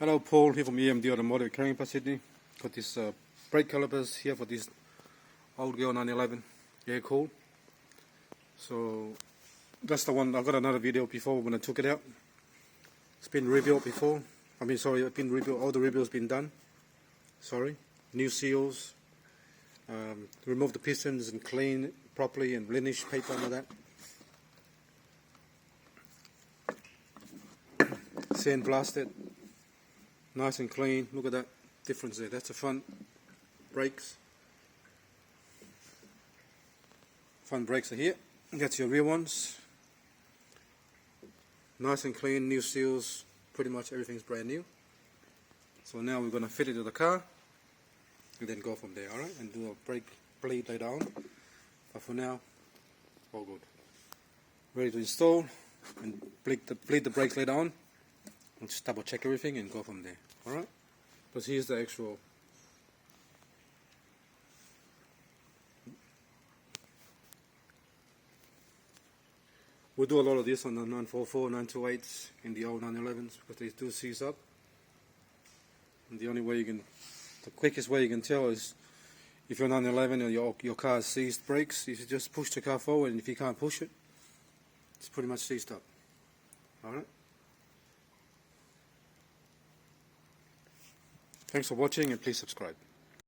Hello, Paul here from EMD Automotive, Carrying Sydney. Got this brake calipers here for this old girl 911 air cool. So that's the one. I got another video before when I took it out. It's been rebuilt before. It's been rebuilt. All the rebuilds been done. New seals. Remove the pistons and clean it properly and blemish paper and all that. Sandblast it. Nice and clean. Look at that difference there. That's the front brakes. Front brakes are here. That's your rear ones. Nice and clean, new seals. Pretty much everything's brand new. So now we're going to fit it to the car and then go from there, alright? And do a brake bleed later on. But for now, all good. Ready to install and bleed the brakes later on. And just double check everything and go from there, alright? Because here's the actual we do a lot of this on the 944, 928s in the old 911s because they do seize up. And the quickest way you can tell is if you're 911 and your car has seized brakes, you just push the car forward, and if you can't push it, it's pretty much seized up. Alright? Thanks for watching and please subscribe.